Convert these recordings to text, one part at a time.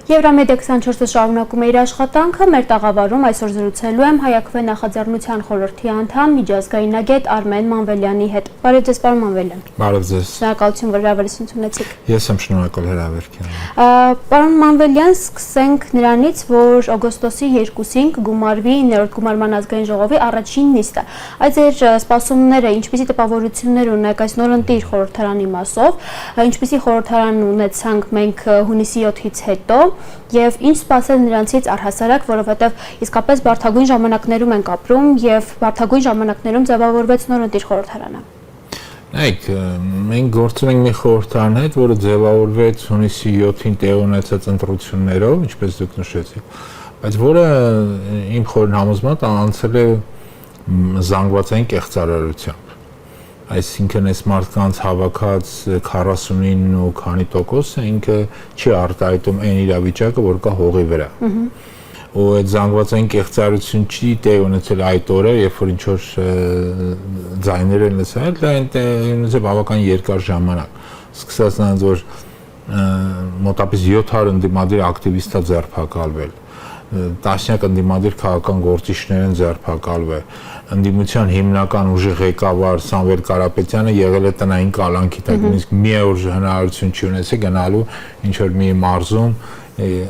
Եվրամեդիա 24-ը շարունակում է իր աշխատանքը, մեր տաղավարում այսօր զրուցելու եմ Հայ-Աքվե նախաձեռնության խորհրդի անդամ միջազգայնագետ Արմեն Մանվելյանի հետ։ Բարև ձեզ, պարոն Մանվելյան։ Բարև ձեզ։ Շնորհակալություն, որ հրավերություն ունեցիք։ Ես եմ շնորհակալ հրավերքին։ Պարոն Մանվելյան, սկսենք նրանից, որ օգոստոսի 2-ին կգումարվի 9-րդ գումարման ազգային ժողովի առաջին նիստը։ Այդ ձեր սպասումները, ինչպիսի տպավորություններ ունեք այս նորընտիր խորհրդարանի մասով, ինչպիսի խորհրդարան ունեցանք մենք հունիսի 7-ից հետո, եւ ինչ սպասել նրանցից առհասարակ, որովհետեւ իսկապես բարդագույն ժամանակներում ենք ապրում եւ բարդագույն ժամանակներում ձևավորվեց նորընտիր խորհրդարանը։ Նայեք, մենք գործում ենք մի խորհրդարան հետ, որը ձևավորվեց հունիսի 7-ին տեղի ունեցած ընտրություններով, ինչպես դուք նշեցիք, բայց որը իմ խորին համոզմամբ անցել է զանգվածային կեղծարարությամբ։ Այսինքն այս մարդկանց հավաքած 49 ու քանի տոկոսը ինքը չի արտահայտում այն իրավիճակը, որ կա հողի վրա։ Ու այդ զանգվածային կեղծարարություն չի տեղ ունեցել այդ օրը, երբ որ ինչ-որ ձայներ են լսել, դա ունեցել բավական երկար ժամանակ։ Սկսած նրանց, որ մոտավորապես 700 ընդդիմադիր ակտիվիստա ձերբակալվել, տասնյակ ընդդիմադիր քաղաքական գործիչներ են ձերբակալվել, ընդդիմության հիմնական ուժի ղեկավար Սամվել Կարապետյանը եղել է տնային կալանքի տակ, նույնիսկ մի օր հնարավորություն չի ունեցել գնալու ինչ որ մի մարզում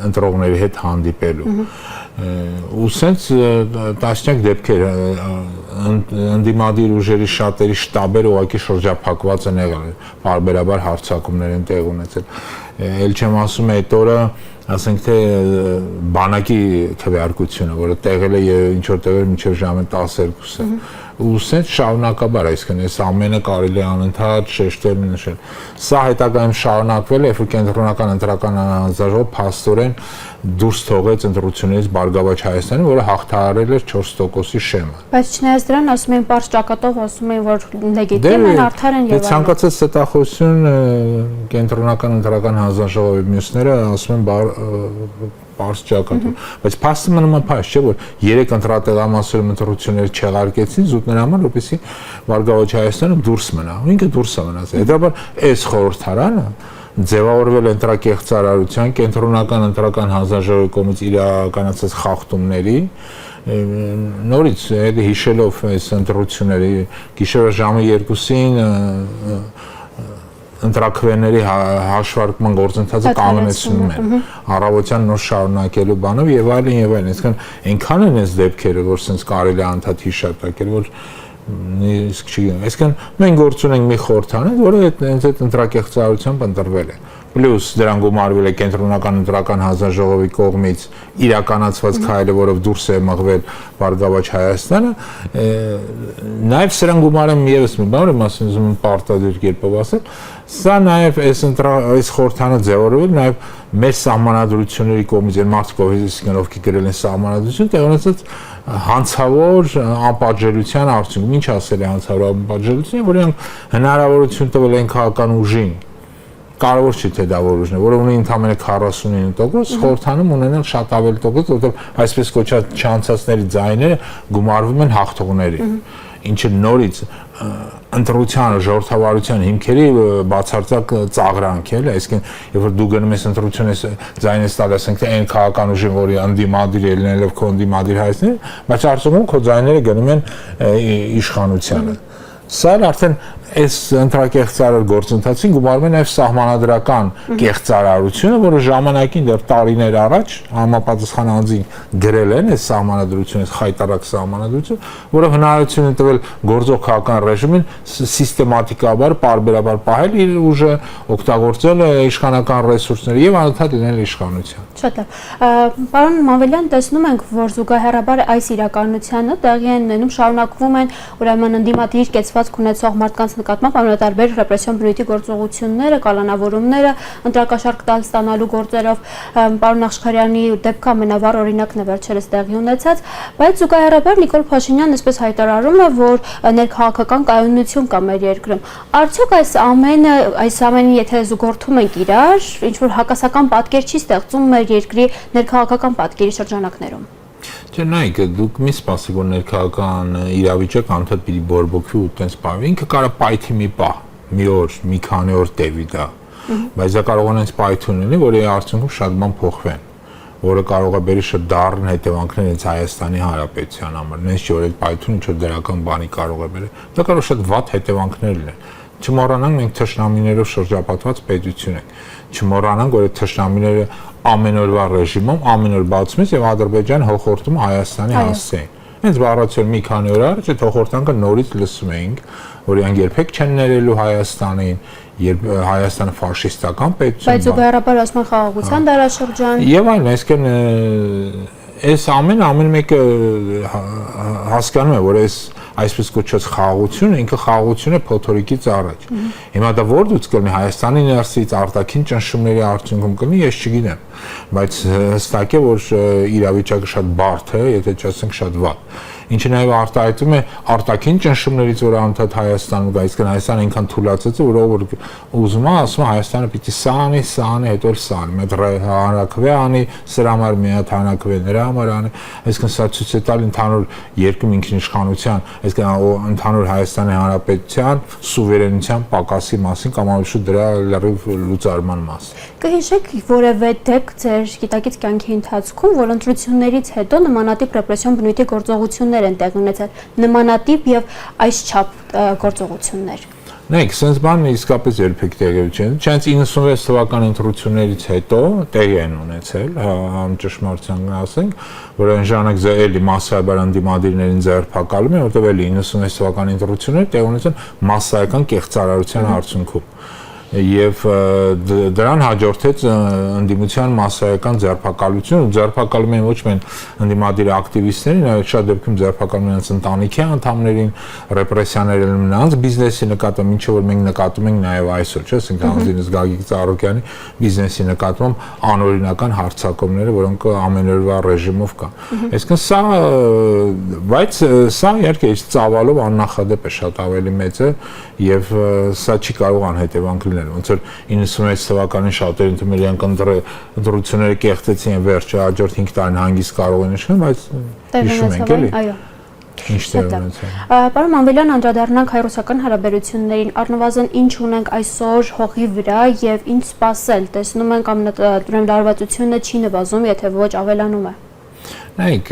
ընտրողների հետ հանդիպելու։ Ու սենց տասնյակ դեպքեր ընդդիմադիր ուժերի շատերի շտաբերը ուղղակի շրջափակված են եղել, բարբերաբար հարձակումներ են տեղ ունեցել։ Էլ չեմ ասում այդ օրը, ասենք թե բանակի քվեարկությունը, որը տեղել է ինչ որ տեղեր մինչև ժամը 12-ը։ Ու սենց շարունակաբար, այսինքն այս ամենը կարելի է անընդհատ շեշտել նշել։ Սա հետագայում շարունակվել է, երբ որ կենտրոնական ընտրական հանձնաժողովը փաստորեն դուրս թողեց ընտրություններից Բարգավաճ Հայաստանը, որը հաղթահարել էր 4%-ի շեմը։ Բայց չնայած դրան, ասում են պարզ ճակատով, ասում են, որ լեգիտիմ են, արդար են եւ այլն։ Ցանկացած ստախոսություն կենտրոնական ընտրական հանձնաժողովի մյուսները ասում են պարզ ճակատով, բայց փաստը մնում է փաստ, չէ՞ որ 3 ընտրատեղամասերում ընտրություններ չեղարկեցին զուտ նրա համար, որպեսզի Բարգավաճ Հայաստանը դուրս մնա, ու ինքը դուրս է մնաց։ Հետաբար այս խորհրդարանը ձևավորվել ընտրակեղծարարության կենտրոնական ընտրական հանձնաժողովի կողմից իրականացած խախտումների նորից հիշելով այս ընտրությունների գիշերը ժամը 2-ին ընտրակրվեների հաշվարկման գործընթացը կանոնեցնում են առավոտյան նոր շարունակելու բանով եւ այլն եւ այլն, այսինքն այնքան են այս դեպքերը, որ sense կարելի է անդադ հիշատակել, որ իսկ չի, այսինքն մենք գործ ունենք մի խորհրդարան, որը հենց այդ ընտրակեղծարարությամբ ընտրվել է։ Պլյուս դրան գումարվել է կենտրոնական ընտրական հանձնաժողովի կողմից իրականացված քայլը, որով դուրս է մղվել Բարգավաճ Հայաստանը, նաև սրան գումարեմ եւս մի բան, որ ասում եմ պարտադիր կերպով ասել, սա նաև այս խորհրդանը ձևավորվել նաև մեր սահմանադրությունների կողմից այն մարդիկ, ովքեր գրել են սահմանադրություն, տեղ ունեցած հանցավոր անպատժելիության արդյունքում, ինչ ասել է հանցավոր անպատժելություն, որ իրանք հնարավորություն տվել են քաղաքական ուժին, կարևոր չի թե դա որ ուժն է, որը ունի ընդամենը 49%, խորհրդանում ունենալ շատ ավելի տոկոս, որովհետև այսպես կոչած չանցածների ձայները գումարվում են հաղթողներին, ինչը նորից ընտրության ժողովրդավարության հիմքերի բացարձակ ծաղրանք է, այսինքն երբ որ դու գնում ես ընտրություն ես ձայն ես տալ, ասենք թե այն քաղաքական ուժին, որի ընդդիմադիր ելնելով քո ընդդիմադիր հայացքներ, բայց արդյունքում քո ձայները գնում են իշխանությանը։ Սա արդեն այս ընտրակեղծարար գործընթացին գումարվում է նաև սահմանադրական կեղծարարությունը, որը ժամանակին դեռ տարիներ առաջ համապատասխան անձին գրել են այս սահմանադրությունը, խայտարակ սահմանադրություն, որը հնարավորություն է տվել գործող քաղաքական ռեժիմին սիստեմատիկաբար, պարբերաբար պահել իր ուժը, օգտագործել իշխանական ռեսուրսները եւ անընդհատ լինել իշխանության։ Շատ լավ։ Պարոն Մանվելյան, տեսնում ենք, որ զուգահեռաբար այս իրականությանը տեղի են ունենում, շարունակվում են ուրեմն ընդդիմադիր կեցվածք ունեցող մարդկանց նկատմամբ ամենատարբեր ռեպրեսիոն բնույթի գործողությունները, կալանավորումները, ընտրակաշառք ստանալու գործերով, պարոն Աշխարհյանի դեպքը ամենավառ օրինակն է վերջերս տեղի ունեցած, բայց զուգահեռաբար Նիկոլ Փաշինյանն այսպես հայտարարում է, որ ներքաղաքական կայունություն կա մեր երկրում։ Արդյոք այս ամենին եթե զուգորդում ենք իրար, ինչ որ հակասական պատկեր չի ստեղծում մեր երկրի ներքաղաքական պատկերի շրջանակներում։ Չէ, նայեք, դուք մի սպասեք, որ ներքաղաքական իրավիճակ անդադ պիտի բորբոքվի ու տենց բան։ Ինքը կարա պայթի մի պահ, մի օր, մի քանի օր տևի դա։ Բայց դա կարող է այնպես պայթուն լինի, որի արդյունքում շատ բան փոխվեն, որը կարող է բերի շատ դառն հետևանքներ հենց Հայաստանի Հանրապետության համար։ Նենց չէ որ այդ պայթունը ինչ-որ դրական բանի կարող է բերել։ Դա կարող է շատ վատ հետևանքներ լինել։ Չմոռանանք մենք թշնամիներով շրջապատված պետություն ենք։ Չմոռանանք որ այդ թշնամիները ամեն օրվա ռեժիմում ամեն օր բացում են եւ Ադրբեջան հոխորտում Հայաստանի հասցեին։ Հենց բառացիորեն մի քանի օր առաջ այդ հոխորտանքը նորից լսում էինք, որ իրանք երբեք չեն ներելու Հայաստանին, երբ Հայաստանը ֆաշիստական պետություն է։ Բայց զուգահեռաբար ասում են խաղաղության դարաշրջան։ Եվ այլն, այսինքն այս ամեն մեկը հասկանում է, որ այս այսպես կոչված խաղաղությունը ինքը խաղաղություն է փոթորիկից առաջ։ Հիմա դա որտուց կլինի Հայաստանի ներսից արտաքին ճնշումների արդյունքում կլինի, ես չգիտեմ, բայց հստակ է, որ իրավիճակը շատ բարդ է, եթե չասենք շատ վատ։ Ինչը նաև արտահայտում է արտաքին ճնշումներից, որ անդադ Հայաստանում կա, իսկ Հայաստանը այնքան թուլացած է, որ ով ուզում է, ասում է Հայաստանը պիտի սա անի, հետո սա անի, մեծ հանրակրվե անի, սրա համար մի հատ հանրակրվե նրա համար անի, այսինքն սա ցույց է տալ ընդհանուր երկրի ինքնիշխանության, այսինքն ընդհանուր Հայաստանի Հանրապետության սուվերենության պակասի մասին կամ ավելի շուտ դրա լրիվ լուծարման մասին։ Կհիշեք որևէ դեպք ձեր գիտակից կյանքի ընթացքում, որ ընտրություններից հետո նմանատիպ ռեպրեսիոն բնույթի գործողություններ են տեղի ունեցել, նմանատիպ եւ այսչափ գործողություններ։ Նայեք, sense բանը իսկապես երբեք տեղի չէ։ Չնայած 96 թվականի ընտրություններից հետո տեղի են ունեցել, ճշմարտության ասենք, որ այն ժամանակ էլի massայաբար ընդդիմադիրներին ձերբակալում են, որտեղ էլի 96 թվականի ընտրությունները տեղի ունեցան massայական կեղծարարության արդյունքում։ Եվ դրան հաջորդեց ընդդիմության massայական ձերբակալություն, ձերբակալում են ոչ միայն ընդդիմադիր ակտիվիստներին, այլ շատ դեպքում ձերբակալում են ընտանիքի անդամներին, ռեպրեսիաներ են նրանց բիզնեսի նկատմամբ, ինչը որ մենք նկատում ենք նաև այսօր, չէ՞, ասենք անձինս Գագիկ Ծառուկյանի բիզնեսի նկատմամբ անօրինական հարձակումները, որոնք ամենօրվա ռեժիմով կան։ Այսինքն սա, բայց սա իհարկե ծավալով աննախադեպ է, շատ ավելի մեծ է եւ սա չի կարող անհետևանք լինել։ Ոնց որ 96 թվականին շատերին թվում էր իրանք ընտրությունները կեղծեցին վերջը հաջորդ 5 տարին հանգիստ կարող են իշխել, բայց հիշում ենք էլի։ Այո։ Ինչ տեղ ունեցել։ Պարոն Մանվելյան, անդրադառնանք հայ-ռուսական հարաբերություններին, առնվազն ինչ ունենք այսօր հողի վրա եւ ինչ սպասել։ Տեսնում ենք լարվածությունը չի նվազում, եթե ոչ ավելանում է։ Նայեք,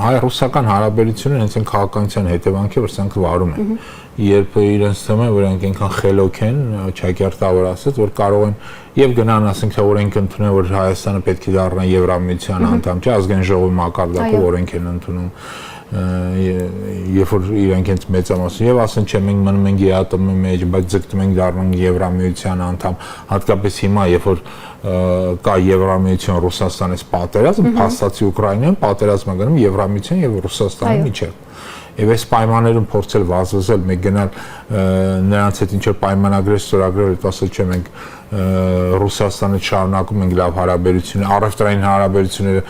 հայ-ռուսական հարաբերությունները հենց այն քաղաքականության հետևանք է, որ սրանք վարում են։ Երբ իրենց թվում է, որ իրենք այնքան խելոք են, ճակերտավոր ասած, որ կարող են եւ գնան, ասենք, թե օրենք ընդունեն, որ Հայաստանը պետք է դառնա Եվրամիության անդամ, չէ, ազգային ժողովի մակարդակով օրենք են ընդունում, երբ որ իրենք հենց մեծամասն եւ ասեն, չէ, մենք մնում ենք ԵԱՏՄ-ի մեջ, բայց ձգտում ենք դառնանք Եվրամիության անդամ, հատկապես հիմա, երբ որ կա Եվրամիություն Ռուսաստանից պատերազմ, փաստացի Ուկրաինան պատերազմը գնում Եվրամիության եւ Ռուսաստանի միջեւ։ Եվ այս պայմաններում փորձել վազվզել, մեկ գնալ նրանց հետ ինչ-որ պայմանագրեր ստորագրել, ասել չէ մենք Ռուսաստանից շարունակում ենք լավ հարաբերություններ, առևտրային հարաբերությունները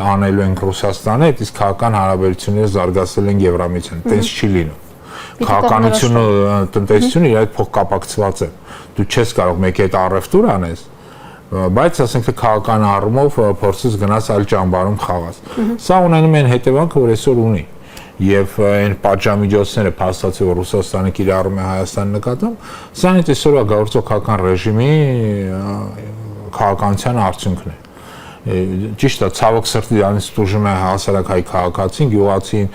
անելու ենք Ռուսաստանի հետ, իսկ քաղաքական հարաբերությունները զարգացնել են Եվրամիության։ Տենց չի լինում։ Քաղաքականությունը, տնտեսությունը իրար հետ փոխկապակցված է։ Դու չես կարող մեկի հետ առևտուր անես, բայց ասենք թե քաղաքական առումով փորձես գնաս այլ ճամբարում խաղաս։ Սա ունենում է հետևանքը, որ այսօր ունի։ Եվ այն պատժամիջոցները փաստացի որ Ռուսաստանը կիրառում է Հայաստանի նկատմամբ, սա այդ այսօրվա գործող քաղաքական ռեժիմի քաղաքականության արդյունքն է։ Ճիշտ է, ցավոք սրտի դրանից տուժում է հասարակ հայ քաղաքացին, գյուղացին,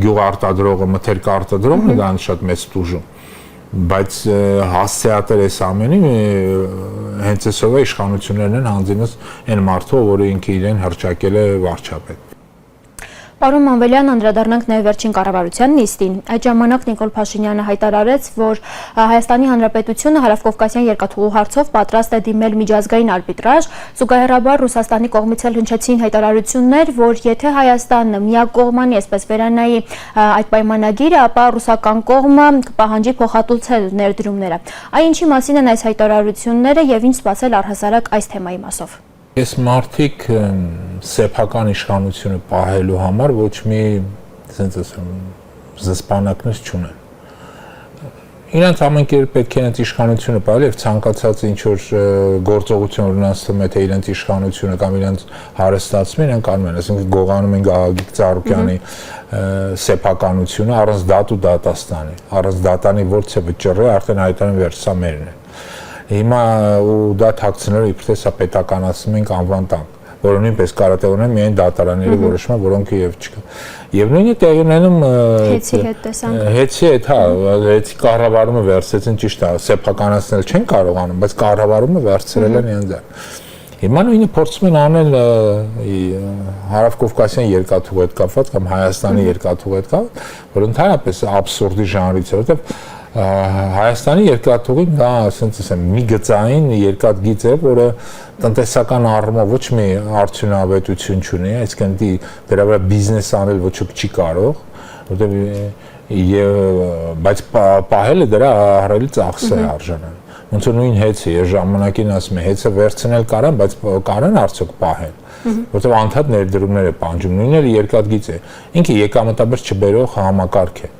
գյուղարտադրողը, մթերք արտադրողն է դրանից շատ մեծ տուժում։ Բայց հասցեատեր այս ամենին հենց այսօրվա իշխանություններն են հանձինս այն մարդու, որը ինքը իրեն հռչակել է վարչապետ։ Պարոն Մանվելյան, անդրադառնանք նաև վերջին կառավարության նիստին։ Այդ ժամանակ Նիկոլ Փաշինյանը հայտարարեց, որ Հայաստանի Հանրապետությունը Հարավկովկասյան երկաթուղու հարցով պատրաստ է դիմել միջազգային արբիտրաժ, զուգահեռաբար Ռուսաստանի կողմից էլ հնչեցին հայտարարություններ, որ եթե Հայաստանը միակողմանի, այսպես վերանայի այդ պայմանագիրը, ապա ռուսական կողմը կպահանջի փոխհատուցել ներդրումները։ Այ ինչի մասին են այս հայտարարությունները եւ ինչ սպասել առհասարակ այս թեմայի մասով։ Այս մարդիկ սեփական իշխանությունը պահելու համար ոչ մի, ասենց ասեմ, զսպանակներ չունեն։ Իրանց ամենքեր պետք է այդ իշխանությունը պահել եւ ցանկացած ինչ որ գործողություն ունենալու թվում է թե իրենց իշխանությունը կամ իրենց հարստացումը իրենք անում են, այսինքն գողանում են Գագիկ Ծառուկյանի սեփականությունը առանց դատ ու դատաստանի, առանց դատանի որ ցեվը ճռը արդեն հայտարարեն վերջ սա մերն է։ Հիմա ու դա թաքցնելով իբր թե սա պետականացնում ենք անվան տանք, որը նույնպես կարող է ունենալ միայն դատարանների որոշումը, որոնք եւ չկա։ Եվ նույնը տեղի ունենում Հեծի հետ տեսանք։ Հեծի հետ, հա, հեծի կառավարումը վերցրեցին ճիշտ է, սեփականացնել չեն կարողանում, բայց կառավարումը վերցրել են իրենց ձեռ։ Հիմա նույնը փորձում են անել Հարավկովկասյան երկաթուղի հետ կապված կամ Հայաստանի երկաթուղի հետ կապված, որ ընդհանրապես աբսուրդի ժանրից է, որովհետև Հայաստանի երկաթուղին դա ասենց ասեմ մի գծային երկաթգիծ է, որը տնտեսական առումով ոչ մի արդյունավետություն չունի, այսինքն դրա վրա բիզնես անել ոչ ոք չի կարող, որովհետև բայց պահելը դրա ահռելի ծախս է արժանանում։ Ոնց որ նույն հեծը ես ժամանակին ասում եմ, հեծը վերցնել կարան, բայց կարան արդյոք պահել, որովհետև անդադ ներդրումներ է պահանջում, նույնն էլ երկաթգիծ է, ինքը եկամտաբեր չբերող համակարգ է,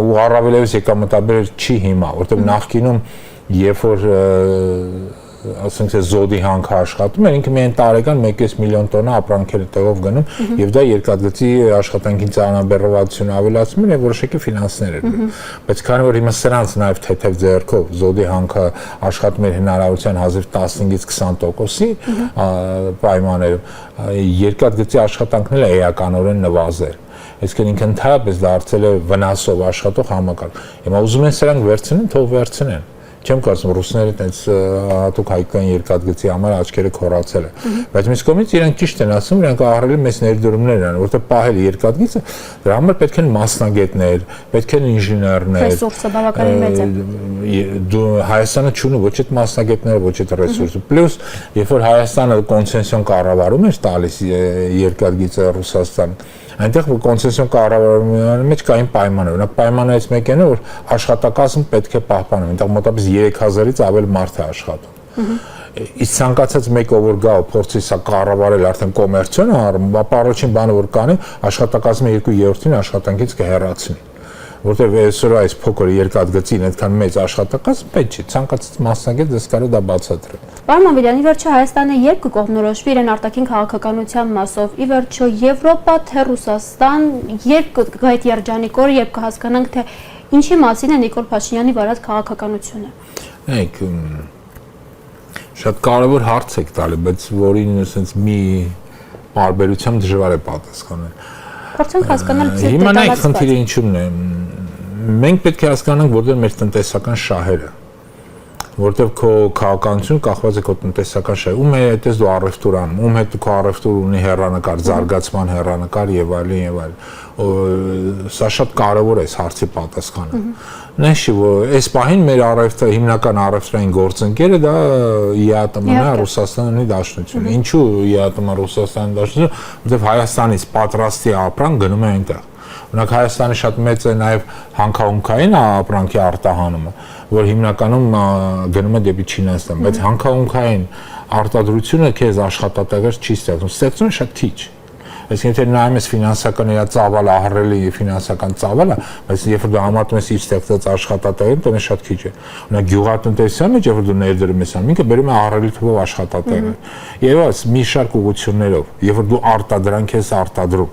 ու առավելևս եկամտաբեր չի հիմա, որովհետև նախկինում երբ որ ասենք զոդի հանքը աշխատում էր, ինքը միայն տարեկան 1.5 միլիոն տոննա ապրանքեր տեղով գնում եւ դա երկաթգծի աշխատանքին ծանրաբեռնվածությունը ավելացնում էր եւ որոշակի ֆինանսներ էր։ Բայց քանի որ հիմա սրանց նաեւ թեթև ձեռքով զոդի հանքը աշխատում էր հնարավորության հազիվ 15-ից 20%-ի պայմաններում, երկաթգծի աշխատանքն էլ էականորեն նվազել։ Այսինքն ինքը ընդհանրապես դարձել է վնասով աշխատող համակարգ։ Հիմա ուզում են սրանք վերցնեն, թող վերցնեն։ Չեմ կարծում ռուսները այդպես հատուկ հայկական երկաթգծի համար աչքերը քորացել է։ Բայց մյուս կողմից իրենք ճիշտ են ասում, իրենք ահռելի մեծ ներդրումներ են, որովհետև պահել երկաթգիծը դրա համար պետք են մասնագետներ, պետք են ինժեներներ։ Ռեսուրսը բավականին մեծ է։ Դու Հայաստանը չունի ոչ այդ մասնագետները, ոչ այդ ռեսուրսը։ Պլյուս երբ որ Հայաստանը կոնցեսիոն կառավարում էր տալիս երկաթգիծը Ռուսաստան, այնտեղ կոնցեսիոն կառավարման մեջ կային պայմաններ։ Օրինակ պայմաններից մեկն է, որ աշխատակազմը պետք է պահպանվի։ Այնտեղ մոտավորապես 3000-ից ավել մարդ է աշխատում։ Իսկ ցանկացած մեկը որ գա ու փորձի սա կառավարել արդեն կոմերցիոն առումով, ապա առաջին բանը որ կանի, աշխատակազմը 2/3-ին աշխատանքից կհեռացնի։ Որտեւ այսօր այս փոքր երկաթգծին այդքան մեծ աշխատակազմ պետք չի, ցանկացած մասնագետ դες կարող դա բացատրել։ Պարոն Մամեդյանի, վերջը Հայաստանը երբ կկողմնորոշվի իրեն արտաքին քաղաքականության մասով, ի վերջո Եվրոպա թե Ռուսաստան, երբ կգա այդ երջանիկ օրը, երբ կհասկանանք թե ինչի մասին է Նիկոլ Փաշինյանի վարած քաղաքականությունը։ Նայեք, շատ կարևոր հարց եք տալի, բայց որին ասենց մի բարբերությամբ դժվար է պատասխանել։ Փորձենք հասկանալ ձեր Հիմա նայեք խնդիրը ինչու՞մն է։ Մենք պետք է հասկանանք որտեղ մեր տնտեսական շահերը, որտեղ քո քաղաքականությունը կախված է քո տնտեսական շահերից, ում հետ ես դու առևտուր անում, ում հետ քո առևտուրը ունի հեռանկար, զարգացման հեռանկար եւ այլն եւ այլն։ Սա շատ կարևոր է այս հարցի պատասխանը։ Նշի, որ այս պահին մեր առևտը հիմնական առևտրային գործընկերը դա ԵԱՏՄ-ն է, Ռուսաստանի Դաշնությունը։ Ինչու ԵԱՏՄ-ը Ռուսաստանի Դաշնությունը, որովհետեւ Հայաստանից պատրաստի ապրանք գնում է այնտեղ։ Օրինակ Հայաստանի շատ մեծ է նաև հանքահունքային ապրանքի արտահանումը, որ հիմնականում գնում է դեպի Չինաստան, բայց հանքահունքային արտադրությունը քեզ աշխատատեղեր չի ստեղծում, ստեղծում է շատ քիչ։ Այսինքն եթե նայում ես ֆինանսական իր ծավալը, ահռելի ֆինանսական ծավալը, բայց երբ որ դու համատում ես իր ստեղծած աշխատատեղերին, դա շատ քիչ է։ Օրինակ գյուղատնտեսության մեջ երբ որ դու ներդրում ես անում, ինքը բերում է ահռելի թվով աշխատատեղեր։ Եվ այս մի շարք ուղղություններով, երբ որ դու արտադրանք ես արտադրում,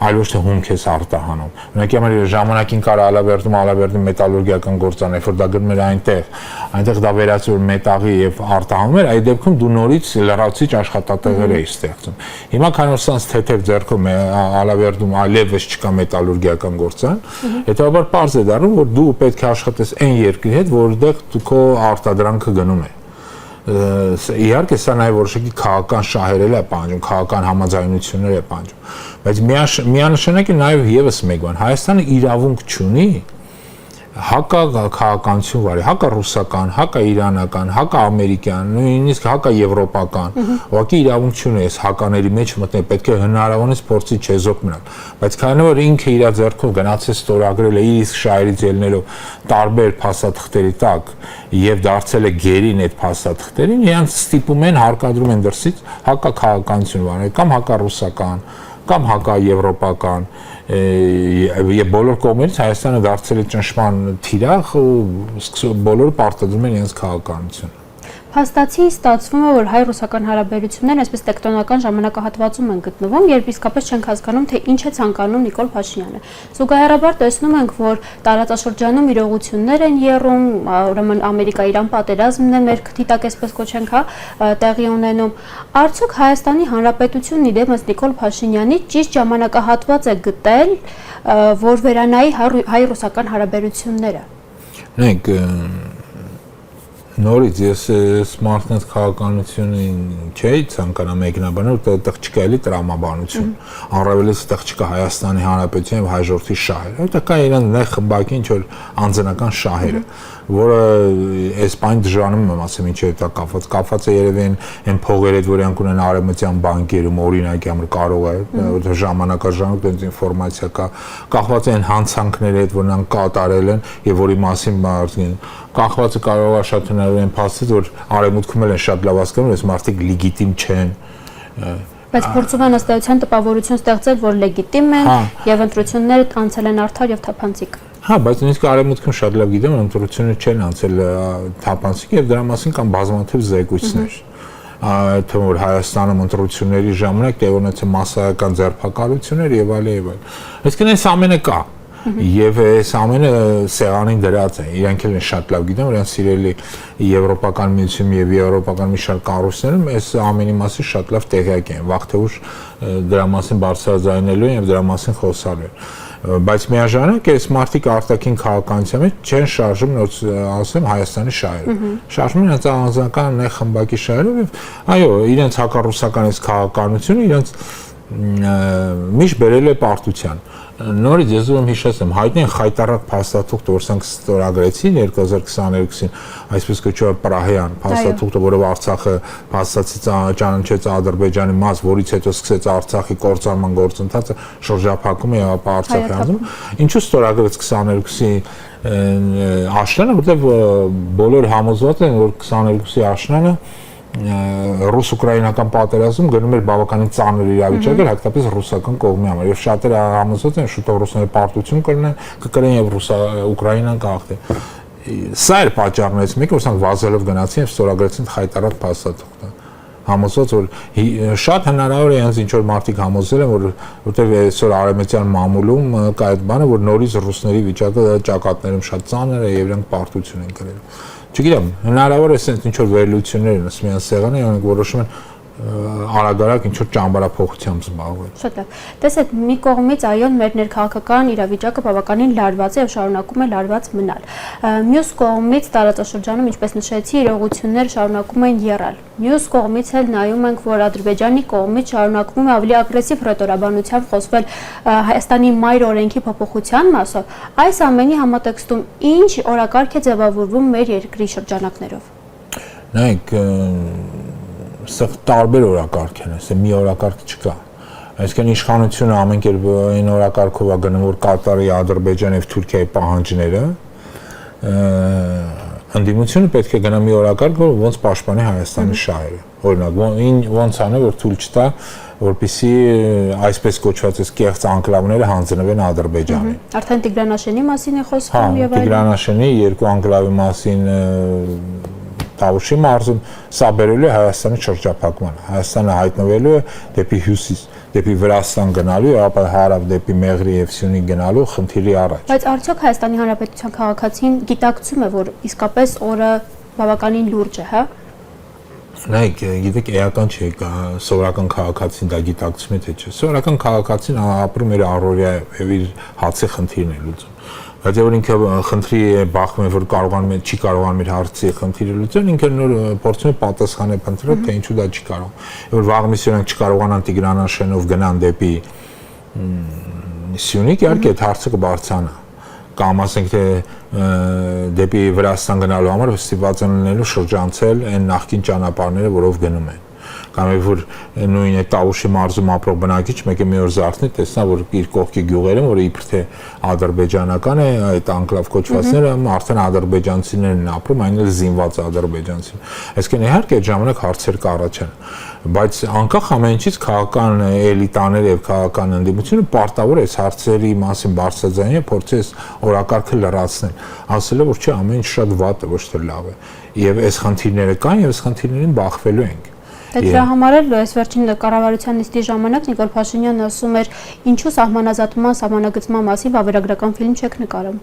այլ ոչ թե հումք ես արտահանում։ Օրինակ համար ժամանակին կար Ալավերդի մետալուրգիական գործարան, երբ որ դա գնում էր այնտեղ դա վերածվում մետաղի եւ արտահանում էր, այդ դեպքում դու նորից լրացիչ աշխատատեղեր էի ստեղծում։ Հիմա քանի որ սանց թեթև ձեռքում է Ալավերդում այլևս չկա մետալուրգիական գործարան, հետեւաբար պարզ է դառնում, որ դու պետք է աշխատես այն երկրի հետ, որտեղ դու քո արտադրանքը գնում է։ Իհարկե սա նաև որոշակի քաղաքական շահեր է պահանջում, քաղաքական համաձայնություններ է պահանջում, բայց միանշանակ է նաև եւս մեկ բան, Հայաստանը իրավունք չունի հակա-քաղաքականություն վարի, հակա-ռուսական, հակա-իրանական, հակա-ամերիկյան, նույնիսկ հակա-եվրոպական, ուղղակի իրավունք չունի այս հակաների մեջ մտնել, պետք է հնարավորինս փորձի չեզոք մնալ, բայց քանի որ ինքը իր ձեռքով գնացել ստորագրել է իր իսկ շահերից ելնելով տարբեր փաստաթղթերի տակ եւ դարձել է գերին այդ փաստաթղթերին, իրանց ստիպում են հարկադրում են դրսից հակա-քաղաքականություն վարել կամ հակա-ռուսական կամ հակա-եվրոպական եւ բոլոր կողմերից Հայաստանը դարձել է ճնշման թիրախ ու բոլորը պարտադրում են իրենց քաղաքականությունը։ Փաստացի ստացվում է, որ հայ-ռուսական հարաբերություններն այսպես տեկտոնական ժամանակահատվածում են գտնվում, երբ իսկապես չենք հասկանում, թե ինչ է ցանկանում Նիկոլ Փաշինյանը։ Զուգահեռաբար տեսնում ենք, որ տարածաշրջանում իրողություններ են եռում, ուրեմն Ամերիկա-Իրան պատերազմն է մեր քթի տակ, այսպես կոչենք, տեղի ունենում։ Արդյոք Հայաստանի Հանրապետությունն իդեմս Նիկոլ Փաշինյանի ճիշտ ժամանակահատված է գտել, որ վերանայի հայ-ռուսական հարաբերությունները։ Նայեք, նորից ես մարդկանց քաղաքականությունին չէի ցանկանա մեկնաբանել, որտեղ այդտեղ չկա էլի տրամաբանություն։ Առավելից այդտեղ չկա Հայաստանի Հանրապետության եւ հայ ժողովրդի շահերը։ Այդտեղ կա իրեն նեղ խմբակի ինչ որ անձնական շահերը, որը այս բան դժանում եմ ասեմ ինչի հետ կապված է երևի այն փողերը, որ իրանք ունեն արևմտյան բանկերում օրինակի համար կարող է որ ժամանակաժամակ դենց ինֆորմացիա կա, կախված է այն հանցանքների հետ, որ նրանք կատարել են եւ որի մասին մարդին կախվածը կարող է շատ հնարավոր փաստից, որ արևմուտքում են շատ լավ հասկանում, այս մարդիկ լեգիտիմ չեն։ Բայց փորձում են ըստ էության տպավորություն ստեղծել, որ լեգիտիմ են եւ ընտրությունները անցել են արդար եւ թափանցիկ։ Հա, բայց նույնիսկ արևմուտքում շատ լավ գիտեմ, որ ընտրությունները չեն անցել թափանցիկ եւ դրա մասին կան բազմաթիվ զեկույցներ։ Թե որ Հայաստանում ընտրությունների ժամանակ տեղի ունեցել մասսայական ձերբակալություններ եւ այլ եւ այլ։ Այսինքն այս ամենը կա։ Եվ այս ամենը սեղանին դրած է, իրանք էլ շատ լավ գիտեն, որ իրենց սիրելի Եվրոպական միությունում եւ եվրոպական մի շարք կառույցներում այս ամենի մասին շատ լավ տեղյակ են, վաղ թե ուշ դրա մասին բարձրաձայնելու են եւ դրա մասին խոսալու են։ Բայց միաժամանակ այս մարդիկ արտաքին քաղաքականության մեջ չեն շարժում նոր ասեմ Հայաստանի շահերը։ Շարժում են անձնական նեղ խմբակի շահերով եւ այո, իրենց հակառուսական այս քաղաքականությունը իրենց միշտ բերել է պարտության։ Նորից ես ուզում եմ հիշեցնեմ, հայտնի են խայտառակ փաստաթուղթը, որ սրանք ստորագրեցին 2022-ին, այսպես կոչված Պրահյան փաստաթուղթը, որով Արցախը փաստացի ճանաչեց Ադրբեջանի մաս, որից հետո սկսեց Արցախի կործանման գործընթացը, շրջափակումը եւ ապա Արցախի հանձնում։ Ինչու ստորագրեց 22-ի աշնանը, որտեղ բոլոր համոզված են, որ 22-ի աշնանը ռուս-ուկրաինական պատերազմում գնում էր բավականին ծանր իրավիճակ, հատկապես ռուսական կողմի համար, եւ շատերը համոզված են շուտով ռուսները պարտություն կկրեն եւ Ուկրաինան կհաղթի։ Սա էր պատճառներից մեկը, որ սրանք վազելով գնացին եւ ստորագրեցին խայտառակ փաստաթուղթը։ Համոզված որ շատ հնարավոր է այնց ինչ որ մարդիկ համոզել են, որտեղ այսօր արևմտյան մամուլում կա այդ բանը, որ նորից ռուսների վիճակը ճակատներում շատ ծանր է եւ իրենք պարտություն են կրել։ Չգիտեմ, հնարավոր է ասենք ինչ որ վերլուծություններ են, ասում են սեղանը, իրենք որոշում են արագ-արագ ինչ որ ճամբարափոխությամբ զբաղվել։ Շատ լավ։ Տեսեք, մի կողմից այո, մեր ներքաղաքական իրավիճակը բավականին լարված է եւ շարունակում է լարված մնալ։ Մյուս կողմից տարածաշրջանում, ինչպես նշեցի, իրողություններ շարունակում են եռալ։ Մյուս կողմից էլ նայում ենք, որ Ադրբեջանի կողմից շարունակվում է ավելի ագրեսիվ ռետորաբանությամբ խոսվել Հայաստանի մայր օրենքի փոփոխության մասով։ Այս ամենի համատեքստում ինչ օրակարգ է ձևավորվում մեր երկրի շրջանակներով։ Նայեք, սա տարբեր օրակարգ են, ասեմ, մի օրակարգ չկա։ Այսինքն իշխանությունը ամեն կերպ այն օրակարգով է գնում, որ կատարի Ադրբեջանի եւ Թուրքիայի պահանջները, ընդդիմությունը պետք է գնա մի օրակարգ, որ ոնց պաշտպանի Հայաստանի շահերը։ Օրինակ, ոնց անի, որ թույլ չտա, որպեսզի այսպես կոչված այս կեղծ անկլավները հանձնվեն Ադրբեջանին։ Արդեն Տիգրանաշենի մասին է խոսվում եւ այլն։ Տիգրանաշենի երկու անկլավի մասին Տավուշի մարզում սա բերելու է Հայաստանի շրջափակմանը։ Հայաստանը հայտնվելու է դեպի հյուսիս, դեպի Վրաստան գնալու, ապա հարավ դեպի Մեղրի եւ Սյունիք գնալու խնդիրի առաջ։ Բայց արդյոք Հայաստանի Հանրապետության քաղաքացին գիտակցում է, որ իսկապես օրը բավականին լուրջ է, հա։ Նայեք, գիտեք, էական չէ, սովորական քաղաքացին դա գիտակցում է թե չէ։ Սովորական քաղաքացին ապրում իր առօրյայով եւ իր հացի խնդիրն է լուծում։ Բայց որ ինքը խնդրի բախվում է, որ կարողանում է, չի կարողանում իր հարցի խնդիրը լուծել, ինքը նոր փորձում է պատասխանել փնտրել, թե ինչու դա չի կարող։ Որ վաղմիսի նրանք չկարողանան Տիգրանաշենով գնան դեպի Սյունիք, իհարկե այդ հարցը կբարձրանա։ Կամ ասենք թե դեպի Վրաստան գնալու համար ստիպված են լինելու շրջանցել այն նախկին ճանապարհները, որով գնում են։ Կամ որ նույն է Տավուշի մարզում ապրող բնակիչ մեկը մի օր զարթնի, տեսնա որ իր կողքի գյուղերում, որը իբր թե ադրբեջանական է, այդ անկլավ կոչվածները արդեն ադրբեջանցիներն են ապրում, այն էլ զինված ադրբեջանցին։ Այսինքն իհարկե այդ ժամանակ հարցեր կառաջան, բայց անկախ ամեն ինչից քաղաքական էլիտաները եւ քաղաքական ընդդիմությունը պարտավոր է այս հարցերի մասին բարձրաձայնել, փորձի այս օրակարգը լրացնել, ասելով որ չէ ամեն ինչ շատ վատ է, ոչ թե լավ է։ եւ այս խնդիրները կան եւ այս խնդիրներին բախվելու ենք։ Դրա համար էլ այս վերջին կառավարության նիստի ժամանակ Նիկոլ Փաշինյանը ասում էր, ինչու սահմանազատման, սահմանագծման մասին վավերագրական ֆիլմ չեք նկարում։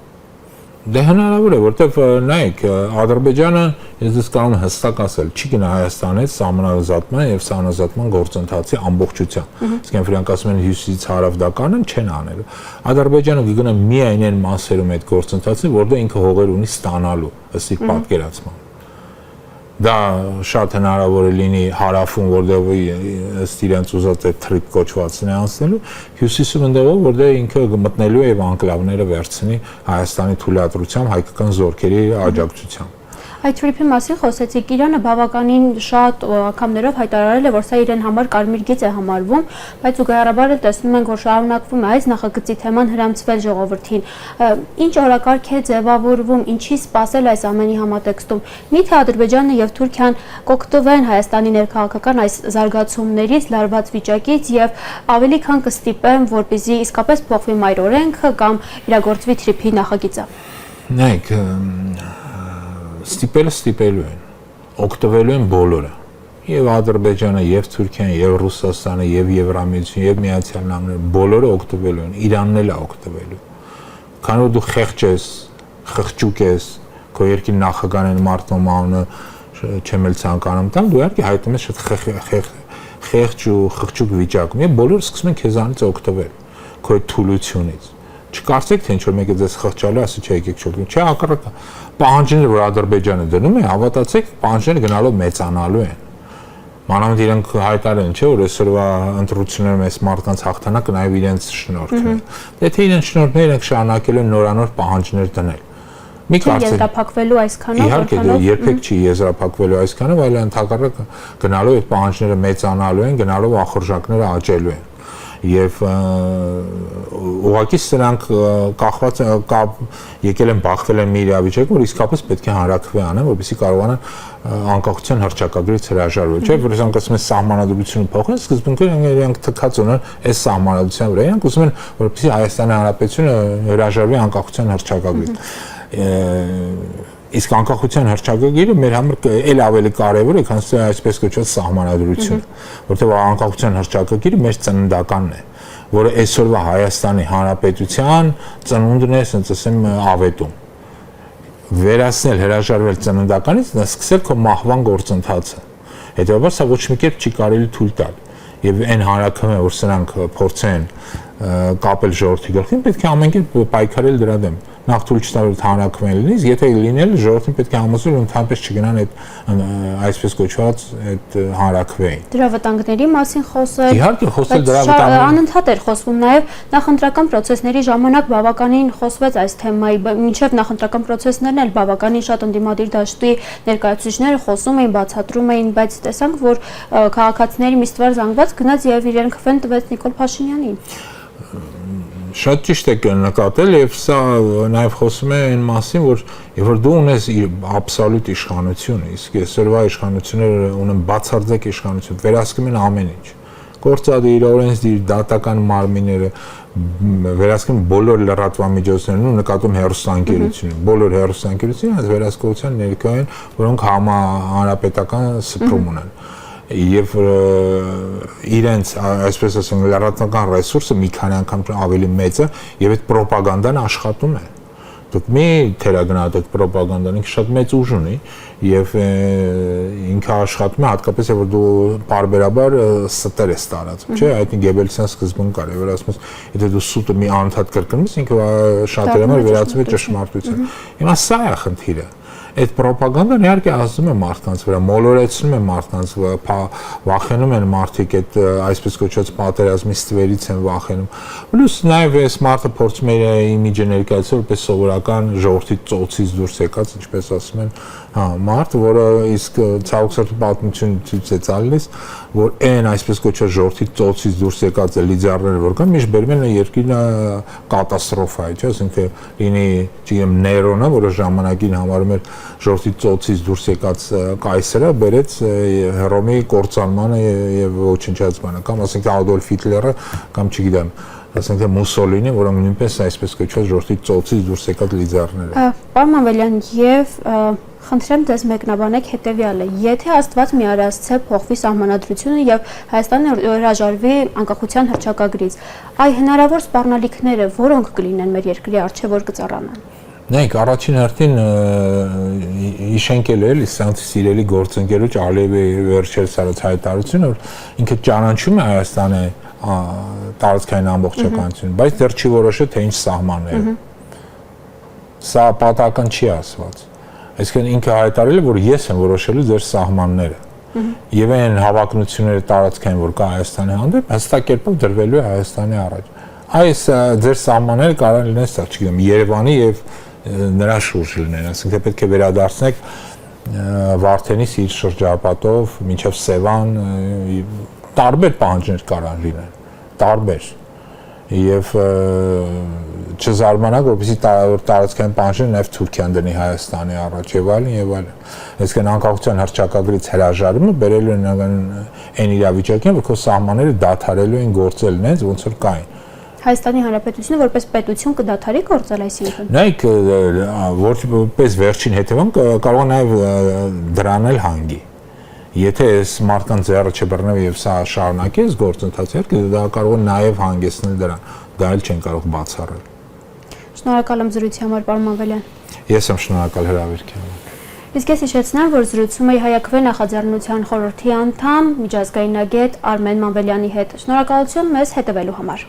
Դե հնարավոր է, որտեվ նայեք, Ադրբեջանը, ես կարող եմ հստակ ասել, չի գնա Հայաստանից սահմանազատման եւ սահմանազատման գործընթացի ամբողջությամբ։ Իսկ ֆրանկ ասում են հյուսիսից հարավ դա կանեն, չեն անելու։ Ադրբեջանը կգնա միայն այն մասերում այդ գործընթացին, որտեղ ինքը հողեր ունի ստանալու, ըստ իր պատկերացման։ Դա շատ հնարավոր է լինի հարավում, որտեղ ըստ իրենց ուզած է թրիկ կոչվածն է անցնելու, հյուսիսում ընդեղով, որտեղ ինքը մտնելու է եւ անկլավները վերցնի Հայաստանի թույլատրությամբ, հայկական զորքերի աջակցությամբ։ Այդ թրիփի մասին խոսեցիք, Իրանը բավականին շատ անգամներով հայտարարել է, որ սա իրեն համար կարմիր գիծ է համարվում, բայց զուգահեռաբար տեսնում ենք, որ շարունակվում է այս նախագծի թեման հրամցվել ժողովրդին։ Ինչ օրակարգ է ձևավորվում, ինչի սպասել այս ամենի համատեքստում։ Միթե Ադրբեջանը եւ Թուրքիան կօգտվեն Հայաստանի ներքաղաքական այս զարգացումներից, լարված վիճակից եւ ավելի քան կստիպեն, որպեսզի իսկապես փոխվի մայր օրենքը կամ իրագործվի թրիփի նախագիծը։ Նայեք, ստիպելու են, օգտվելու են բոլորը, եւ Ադրբեջանը, եւ Թուրքիան, եւ Ռուսաստանը, եւ Եվրամիությունը, եւ Միացյալ Նահանգները, բոլորը օգտվելու են, Իրանն էլ է օգտվելու։ Քանի որ դու խեղճ ես, խղճուկ ես, քո երկրի նախագահն Մարտին Մահոնը չեմ էլ ցանկանում տամ, դու իհարկե հայտնում ես շատ խեղճ ու խղճուկ վիճակում, եւ բոլորը սկսում են քեզանից օգտվել, քո այդ թուլությունից։ Չկարծեք, թե ինչ-որ մեկը ձեզ խղճալու ասի, չէ, եկեք շոկին, չէ, հակառակը պահանջները, որ Ադրբեջանը դնում է, հավատացեք, պահանջները գնալով մեծանալու են։ Մանավանդ իրենք հայտարարել են, չէ, որ այսօրվա ընտրություններում այս մարդկանց հաղթանակը նաև իրենց շնորհքն է։ Եթե իրենց շնորհքն է, իրենք շարունակել են նորանոր պահանջներ դնել։ Մի կարծեք, եզրափակվելու այսքանով, իհարկե երբեք չի եզրափակվելու այսքանով, այլ ընդհակառակը գնալով այդ պահանջները մեծանալու են, գնալով ախորժակները աճելու են։ Եվ ուղղակի սրանք կախված եկել են բախվել են մի իրավիճակում, որ իսկապես պետք է հանրաքվե անեն, որպեսզի կարողանան անկախության հռչակագրից հրաժարվել, չէ՞, որ ասենք ասում են սահմանադրությունը փոխեն, սկզբունքները իրենք թքած ունեն այս սահմանադրության վրա, իրենք ուզում են, որպեսզի Հայաստանի Հանրապետությունը հրաժարվի անկախության հռչակագրից։ Իսկ անկախության հռչակագիրը մեր համար էլ ավելի կարևոր է, քան այսպես կոչված սահմանադրությունը, որտեղ անկախության հռչակագիրը մեր ծննդականն է, որը այսօրվա Հայաստանի Հանրապետության ծնունդն է, ասենք ասեմ, ավետում։ Վերացնել, հրաժարվել ծննդականից, դա սկսել քո մահվան գործընթացը։ Հետևաբար սա ոչ մի կերպ չի կարելի թույլ տալ։ Եվ այն հանրաքվեն, որ սրանք փորձեն կապել ժողովրդի գլխին, պետք է ամեն կերպ պայքարել դրա դեմ։ Նախ թույլ չտալ որ հանրաքվեն լինի, եթե լինել ժողովրդին պետք է համոզել որ ընդհանրապես չգնան այդ այսպես կոչված այդ հանրաքվեին։ Դրա վտանգների մասին խոսել։ Իհարկե խոսել դրա վտանգների։ Անընդհատ էր խոսվում նաև նախընտրական process-ների ժամանակ բավականին խոսվեց այս թեմայի, մինչև նախընտրական process-ներն էլ բավականին շատ ընդդիմադիր դաշտի ներկայացուցիչները խոսում էին, բացատրում էին, բայց տեսանք որ քաղաքացիների մի ստվար զանգված գնաց եւ իրեն քվեն տվեց Նիկոլ Փաշինյանին։ Շատ ճիշտ եք նկատել եւ սա նաեւ խոսում է այն մասին, որ երբ որ դու ունես աբսոլյուտ իշխանություն, իսկ այսօրվա իշխանությունները ունեն բացարձակ իշխանություն, վերահսկում են ամեն ինչ։ Գործադիր, օրենսդիր, դատական մարմինները վերահսկում բոլոր լրատվամիջոցներն ու նկատում հեռուստաընկերությունը, բոլոր հեռուստաընկերությունները այս վերահսկողության ներկա են, որոնք հանրապետական սփռում ունեն։ Եվ իրենց այսպես ասեմ լրատվական ռեսուրսը մի քանի անգամ ավելի մեծ է եւ այդ ռոպագանդան աշխատում է։ Դուք մի թերագնահատեք ռոպագանդան, ինքը շատ մեծ ուժ ունի եւ ինքը աշխատում է հատկապես որ դու բարբերաբար ստեր ես տարածում, չէ՞, այդ Գեբելսյան սկզբում կար, որ ասում ես, եթե դու սուտը մի անընդհատ կրկնում ես, ինքը շատերը համար վերածվում է ճշմարտության։ Հիմա սա է խնդիրը։ Այդ ռոպագանդան իհարկե ազդում է մարդկանց վրա, մոլորեցնում է մարդկանց վրա, վախենում են մարդիկ այդ այսպես կոչված պատերազմի ստվերից են վախենում։ Պլյուս նաև այս մարդը փորձում է իր իմիջը ներկայացնել որպես սովորական ժողովրդի ծոցից դուրս եկած, ինչպես ասում են, մարդ, որը իսկ ցավոք պատմություն ցույց է տալիս, որ այն այսպես կոչված ժողովրդի ծոցից դուրս եկած լիդերները որ կան, միշտ բերում են երկիրը կատաստրոֆա, չէ՞, ասենք լինի, չգիտեմ, Ներոնը, որը ժամանակին համարում էր ժողովրդի ծոցից դուրս եկած կայսրը բերեց Հռոմի կործանմանը եւ ոչնչացմանը, կամ ասենք Ադոլֆ Հիտլերը, կամ չգիտեմ ասենք թե Մուսոլինի, որոնք նույնպես այսպես կոչված ժողովրդի ծոցից դուրս եկած լիդերներ են։ Պարոն Մամելյան, եւ խնդրեմ դες մեկնաբանեք հետեւյալը. եթե Աստված մի արածցե փոխվի սահմանադրությունը եւ Հայաստանը հրաժարվի անկախության հռչակագրից, այ հնարավոր սպառնալիքները որոնք կլինեն մեր երկրի առջեւ, որ կծառանան։ Նայեք, առաջին հերթին հիշենք էլի սրանց սիրելի գործընկերոջ Ալիևի վերջերս արած հայտարարությունը, որ ինքը ճանաչում է Հայաստանի տարածքային ամբողջականություն, բայց դեռ չի որոշել թե ինչ սահմաններ։ Սա պատահական չի ասված։ Այսինքն ինքը հայտարարել է, որ ես եմ որոշելու ձեր սահմանները։ Եվ այն հավակնությունները տարածքային, որ կա Հայաստանի հանդեպ, հստակ կերպով դրվելու է Հայաստանի առաջ։ Այս ձեր սահմանները կարող են լինել, չգիտեմ, Երևանի եւ նրա շուրջ լինեն, ասենք թե պետք է վերադարձնեք Վարդենիս իր շրջապատով մինչև Սևան, տարբեր պահանջներ կարող լինեն, տարբեր եւ չզարմանաք, որպեսզի տարածքային պահանջները նաեւ Թուրքիան դնի Հայաստանի առաջ եւ այլն եւ այլն։ Այսինքն անկախության հռչակագրից հրաժարումը բերելու են այն իրավիճակին, որ քո սահմանները դադարելու են գործել նենց ոնց որ կային։ Հայաստանի Հանրապետությունը որպես պետություն կդադարի գործել այսինքն։ Նայեք, որպես վերջին հետևանք կարող է նաեւ դրանել հանգի։ Եթե այս մարդկանց ձեռը չբռնվի եւ սա շարունակի այս գործընթացը, դա կարող է նաեւ հանգեցնել դրան։ Դա էլ չեն կարող բացառել։ Շնորհակալ եմ զրույցի համար, պարոն Մամելյան։ Ես եմ շնորհակալ հրավերքի համար։ Իսկ ես հիշեցնեմ, որ զրուցում էի Հայաքվե նախաձեռնության խորհրդի անդամ, միջազգայնագետ Արմեն Մամելյանի հետ։ Շնորհակալություն մեզ հետևելու համար։